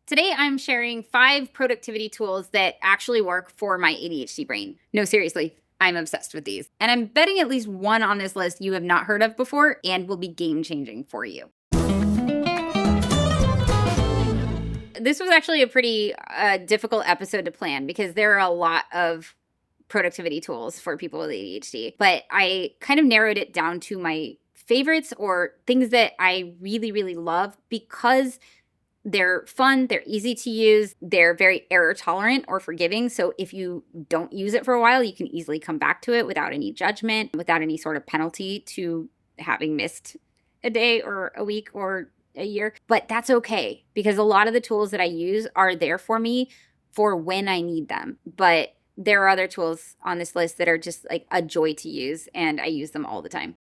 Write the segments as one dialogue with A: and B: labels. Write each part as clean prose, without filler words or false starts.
A: Today, I'm sharing 5 productivity tools that actually work for my ADHD brain. No, seriously, I'm obsessed with these. And I'm betting at least one on this list you have not heard of before and will be game changing for you. This was actually a pretty difficult episode to plan because there are a lot of productivity tools for people with ADHD, but I kind of narrowed it down to my favorites or things that I really, really love because they're fun, they're easy to use, they're very error tolerant or forgiving. So if you don't use it for a while, you can easily come back to it without any judgment, without any sort of penalty to having missed a day or a week or a year. But that's okay because a lot of the tools that I use are there for me for when I need them. But there are other tools on this list that are just like a joy to use, and I use them all the time.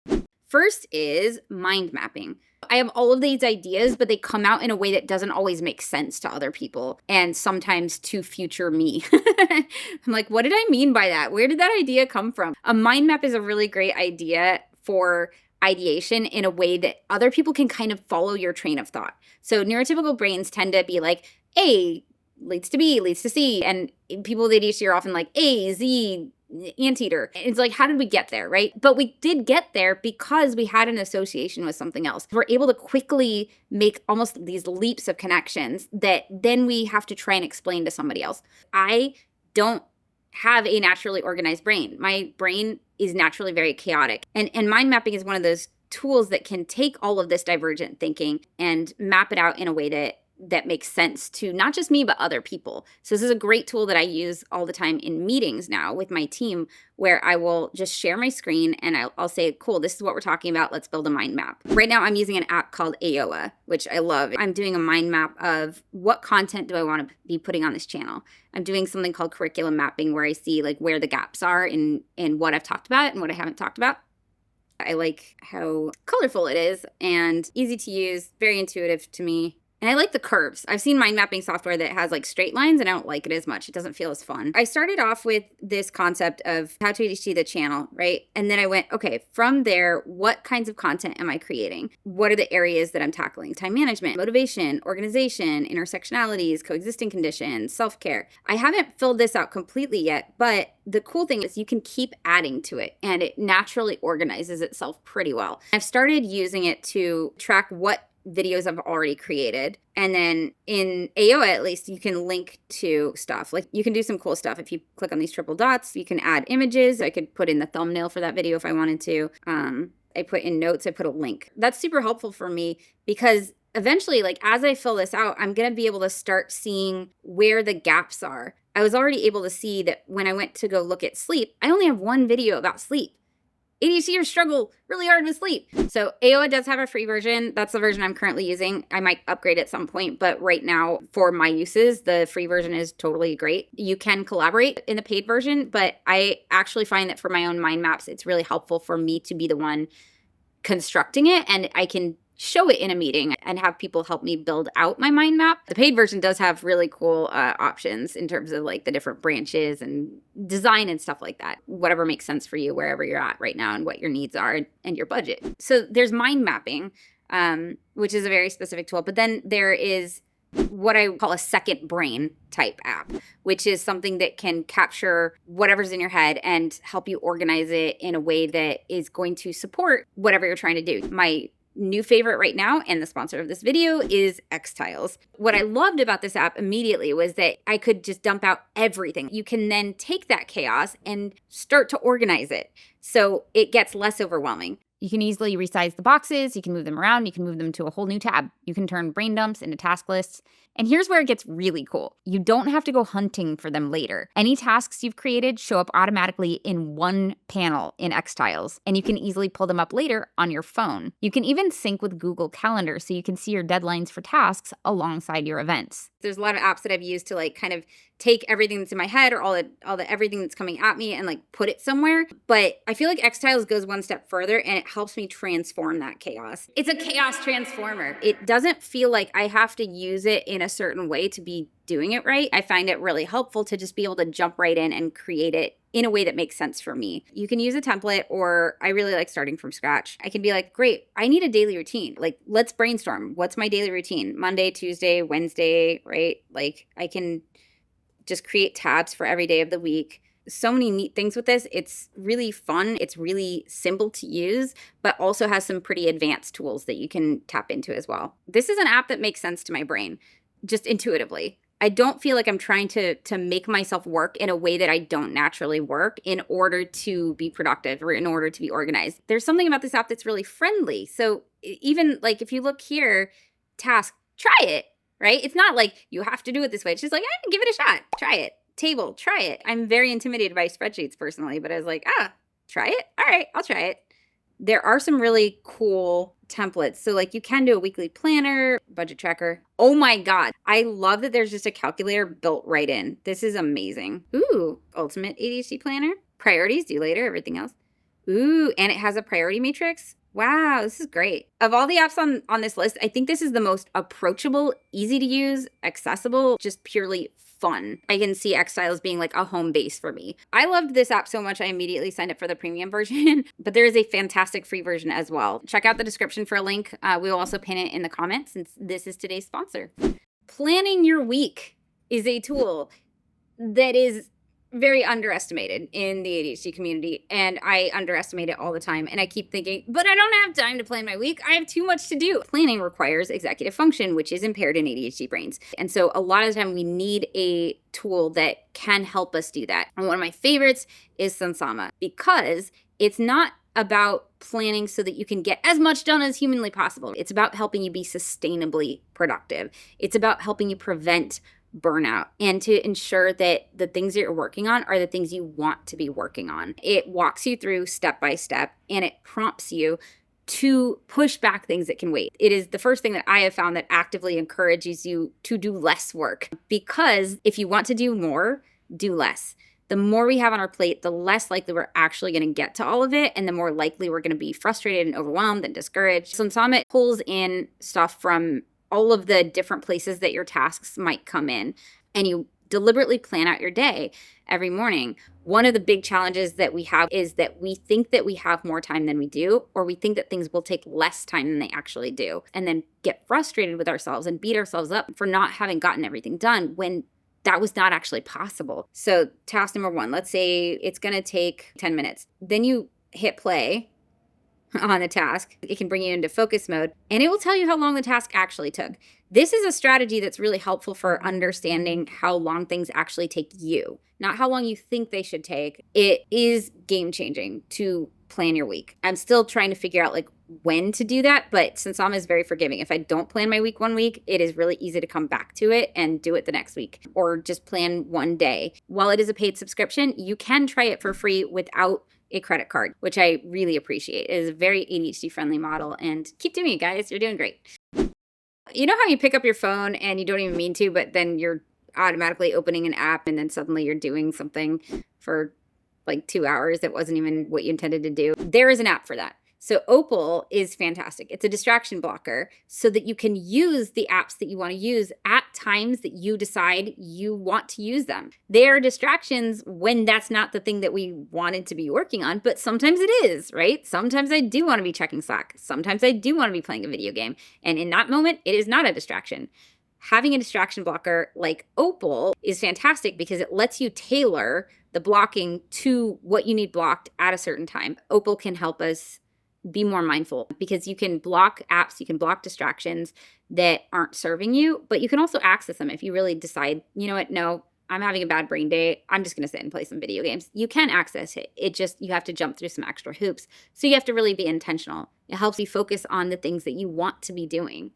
A: First is mind mapping. I have all of these ideas, but they come out in a way that doesn't always make sense to other people and sometimes to future me. I'm like, what did I mean by that? Where did that idea come from? A mind map is a really great idea for ideation in a way that other people can kind of follow your train of thought. So neurotypical brains tend to be like, A leads to B, leads to C. And people with ADHD are often like A, Z, anteater. It's like, how did we get there, right? But we did get there because we had an association with something else. We're able to quickly make almost these leaps of connections that then we have to try and explain to somebody else. I don't have a naturally organized brain. My brain is naturally very chaotic. And mind mapping is one of those tools that can take all of this divergent thinking and map it out in a way that makes sense to not just me, but other people. So this is a great tool that I use all the time in meetings now with my team, where I will just share my screen and I'll say, cool, this is what we're talking about. Let's build a mind map. Right now, I'm using an app called AOA, which I love. I'm doing a mind map of what content do I want to be putting on this channel. I'm doing something called curriculum mapping, where I see like where the gaps are in what I've talked about and what I haven't talked about. I like how colorful it is and easy to use, very intuitive to me. And I like the curves. I've seen mind mapping software that has like straight lines, and I don't like it as much. It doesn't feel as fun. I started off with this concept of how to ADHD the channel, right? And then I went, okay, from there, what kinds of content am I creating? What are the areas that I'm tackling? Time management, motivation, organization, intersectionalities, coexisting conditions, self-care. I haven't filled this out completely yet, but the cool thing is you can keep adding to it and it naturally organizes itself pretty well. I've started using it to track what videos I've already created. And then in AOA, at least, you can link to stuff. Like you can do some cool stuff. If you click on these triple dots, you can add images. I could put in the thumbnail for that video if I wanted to. I put in notes, I put a link. That's super helpful for me because eventually, like as I fill this out, I'm going to be able to start seeing where the gaps are. I was already able to see that when I went to go look at sleep, I only have one video about sleep. ADHDers struggle really hard with sleep. So AOA does have a free version. That's the version I'm currently using. I might upgrade at some point, but right now for my uses, the free version is totally great. You can collaborate in the paid version, but I actually find that for my own mind maps, it's really helpful for me to be the one constructing it, and I can show it in a meeting and have people help me build out my mind map. The paid version does have really cool options in terms of like the different branches and design and stuff like that. Whatever makes sense for you, wherever you're at right now and what your needs are and your budget. So there's mind mapping, which is a very specific tool. But then there is what I call a second brain type app, which is something that can capture whatever's in your head and help you organize it in a way that is going to support whatever you're trying to do. My new favorite right now, and the sponsor of this video, is Xtiles. What I loved about this app immediately was that I could just dump out everything. You can then take that chaos and start to organize it so it gets less overwhelming. You can easily resize the boxes, you can move them around, you can move them to a whole new tab. You can turn brain dumps into task lists. And here's where it gets really cool. You don't have to go hunting for them later. Any tasks you've created show up automatically in one panel in Xtiles, and you can easily pull them up later on your phone. You can even sync with Google Calendar so you can see your deadlines for tasks alongside your events. There's a lot of apps that I've used to like kind of take everything that's in my head or all the everything that's coming at me and like put it somewhere. But I feel like Xtiles goes one step further and it helps me transform that chaos. It's a chaos transformer. It doesn't feel like I have to use it in a certain way to be doing it right. I find it really helpful to just be able to jump right in and create it in a way that makes sense for me. You can use a template, or I really like starting from scratch. I can be like, great, I need a daily routine. Like, let's brainstorm. What's my daily routine? Monday, Tuesday, Wednesday, right? Like, I can just create tabs for every day of the week. So many neat things with this. It's really fun. It's really simple to use, but also has some pretty advanced tools that you can tap into as well. This is an app that makes sense to my brain, just intuitively. I don't feel like I'm trying to make myself work in a way that I don't naturally work in order to be productive or in order to be organized. There's something about this app that's really friendly. So even like if you look here, task, try it, right? It's not like you have to do it this way. It's just like, give it a shot. Try it. Table, try it. I'm very intimidated by spreadsheets personally, but I was like, try it. All right, I'll try it. There are some really cool templates. So like you can do a weekly planner, budget tracker. Oh my God. I love that there's just a calculator built right in. This is amazing. Ooh, ultimate ADHD planner. Priorities, due later, everything else. Ooh, and it has a priority matrix. Wow, this is great. Of all the apps on this list, I think this is the most approachable, easy to use, accessible, just purely fun. I can see Xstyle as being like a home base for me. I loved this app so much I immediately signed up for the premium version, but there is a fantastic free version as well. Check out the description for a link. We will also pin it in the comments since this is today's sponsor. Planning your week is a tool that is very underestimated in the ADHD community, and I underestimate it all the time. And I keep thinking, but I don't have time to plan my week. I have too much to do. Planning requires executive function, which is impaired in ADHD brains. And so a lot of the time we need a tool that can help us do that. And one of my favorites is Sunsama, because it's not about planning so that you can get as much done as humanly possible. It's about helping you be sustainably productive. It's about helping you prevent burnout and to ensure that the things that you're working on are the things you want to be working on. It walks you through step by step, and it prompts you to push back things that can wait. It is the first thing that I have found that actively encourages you to do less work, because if you want to do more, do less. The more we have on our plate, the less likely we're actually going to get to all of it, and the more likely we're going to be frustrated and overwhelmed and discouraged. So Summit pulls in stuff from all of the different places that your tasks might come in, and you deliberately plan out your day every morning. One of the big challenges that we have is that we think that we have more time than we do, or we think that things will take less time than they actually do, and then get frustrated with ourselves and beat ourselves up for not having gotten everything done when that was not actually possible. So task number 1, let's say it's going to take 10 minutes. Then you hit play on the task. It can bring you into focus mode, and it will tell you how long the task actually took. This is a strategy that's really helpful for understanding how long things actually take you, not how long you think they should take. It is game changing to plan your week. I'm still trying to figure out like when to do that, but Sunsama is very forgiving. If I don't plan my week one week, it is really easy to come back to it and do it the next week, or just plan one day. While it is a paid subscription, you can try it for free without a credit card, which I really appreciate. It is a very ADHD friendly model, and keep doing it, guys. You're doing great. You know how you pick up your phone and you don't even mean to, but then you're automatically opening an app and then suddenly you're doing something for like 2 hours that wasn't even what you intended to do? There is an app for that. So Opal is fantastic. It's a distraction blocker so that you can use the apps that you want to use at times that you decide you want to use them. They are distractions when that's not the thing that we wanted to be working on, but sometimes it is, right? Sometimes I do want to be checking Slack. Sometimes I do want to be playing a video game. And in that moment, it is not a distraction. Having a distraction blocker like Opal is fantastic because it lets you tailor the blocking to what you need blocked at a certain time. Opal can help us be more mindful because you can block apps, you can block distractions that aren't serving you, but you can also access them if you really decide, you know what, no, I'm having a bad brain day, I'm just going to sit and play some video games. You can access it. It just, you have to jump through some extra hoops. So you have to really be intentional. It helps you focus on the things that you want to be doing,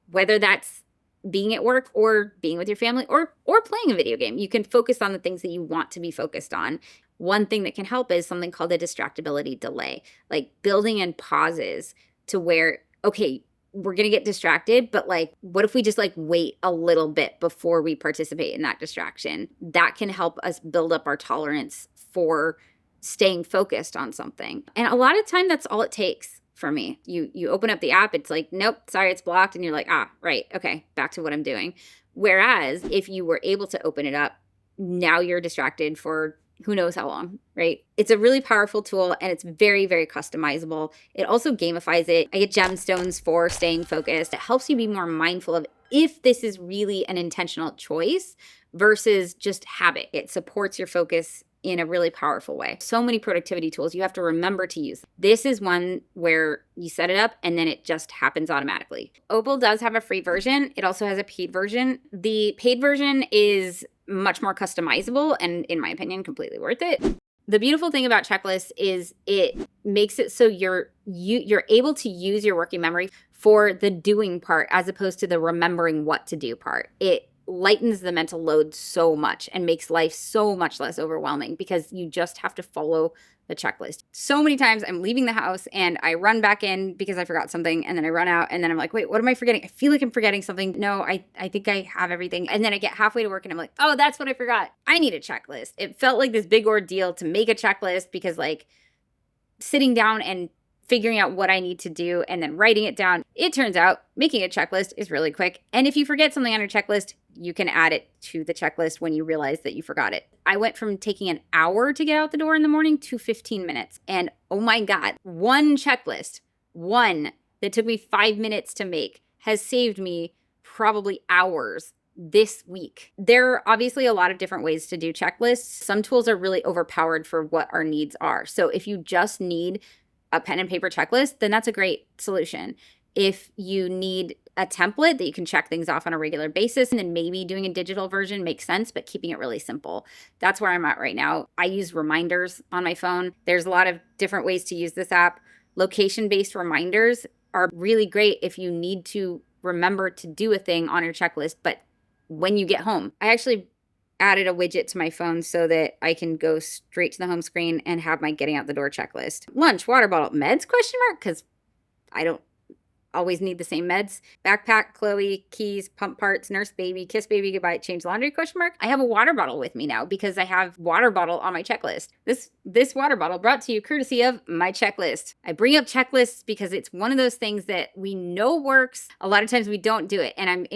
A: whether that's being at work or being with your family or playing a video game. You can focus on the things that you want to be focused on. One thing that can help is something called a distractibility delay, like building in pauses to where, okay, we're going to get distracted, but like, what if we just like wait a little bit before we participate in that distraction? That can help us build up our tolerance for staying focused on something. And a lot of time, that's all it takes for me. You open up the app, it's like, nope, sorry, it's blocked. And you're like, right, okay, back to what I'm doing. Whereas if you were able to open it up, now you're distracted for who knows how long, right? It's a really powerful tool and it's very, very customizable. It also gamifies it. I get gemstones for staying focused. It helps you be more mindful of if this is really an intentional choice versus just habit. It supports your focus in a really powerful way. So many productivity tools you have to remember to use. This is one where you set it up and then it just happens automatically. Opal does have a free version. It also has a paid version. The paid version is much more customizable and, in my opinion, completely worth it. The beautiful thing about checklists is it makes it so you're able to use your working memory for the doing part as opposed to the remembering what to do part. It lightens the mental load so much and makes life so much less overwhelming because you just have to follow the checklist. So many times I'm leaving the house and I run back in because I forgot something, and then I run out and then I'm like, wait, what am I forgetting? I feel like I'm forgetting something. No, I think I have everything. And then I get halfway to work and I'm like, oh, that's what I forgot. I need a checklist. It felt like this big ordeal to make a checklist because like sitting down and figuring out what I need to do and then writing it down. It turns out making a checklist is really quick. And if you forget something on your checklist, you can add it to the checklist when you realize that you forgot it. I went from taking an hour to get out the door in the morning to 15 minutes. And oh my God, one checklist, one that took me 5 minutes to make, has saved me probably hours this week. There are obviously a lot of different ways to do checklists. Some tools are really overpowered for what our needs are. So if you just need a pen and paper checklist, then that's a great solution. If you need a template that you can check things off on a regular basis, and then maybe doing a digital version makes sense, but keeping it really simple. That's where I'm at right now. I use reminders on my phone. There's a lot of different ways to use this app. Location-based reminders are really great if you need to remember to do a thing on your checklist, but when you get home. I actually added a widget to my phone so that I can go straight to the home screen and have my getting out the door checklist. Lunch, water bottle, meds, question mark? Because I don't always need the same meds. Backpack, Chloe, keys, pump parts, nurse baby, kiss baby goodbye, change laundry, question mark? I have a water bottle with me now because I have water bottle on my checklist. This water bottle brought to you courtesy of my checklist. I bring up checklists because it's one of those things that we know works. A lot of times we don't do it. And I'm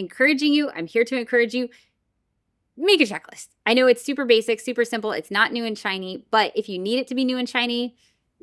A: here to encourage you, make a checklist. I know it's super basic, super simple. It's not new and shiny, but if you need it to be new and shiny,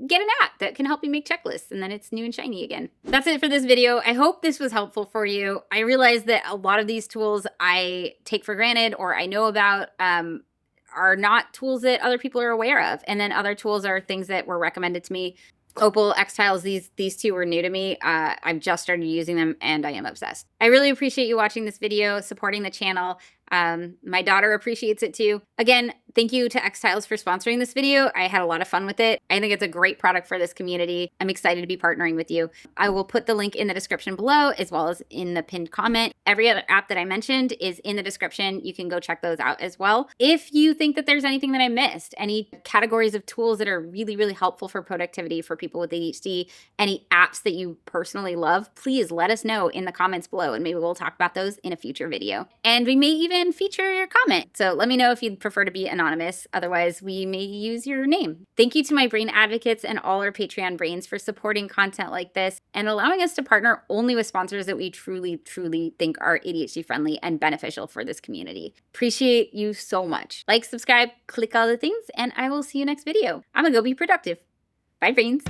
A: get an app that can help you make checklists, and then it's new and shiny again. That's it for this video. I hope this was helpful for you. I realize that a lot of these tools I take for granted or I know about are not tools that other people are aware of. And then other tools are things that were recommended to me. Opal, X-Tiles, these two were new to me. I've just started using them and I am obsessed. I really appreciate you watching this video, supporting the channel. My daughter appreciates it too. Again, thank you to X-Tiles for sponsoring this video. I had a lot of fun with it. I think it's a great product for this community. I'm excited to be partnering with you. I will put the link in the description below as well as in the pinned comment. Every other app that I mentioned is in the description. You can go check those out as well. If you think that there's anything that I missed, any categories of tools that are really, really helpful for productivity for people with ADHD, any apps that you personally love, please let us know in the comments below and maybe we'll talk about those in a future video. And we may even feature your comment. So let me know if you'd prefer to be anonymous. Otherwise, we may use your name. Thank you to my brain advocates and all our Patreon brains for supporting content like this and allowing us to partner only with sponsors that we truly, truly think are ADHD friendly and beneficial for this community. Appreciate you so much. Like, subscribe, click all the things, and I will see you next video. I'm gonna go be productive. Bye, brains.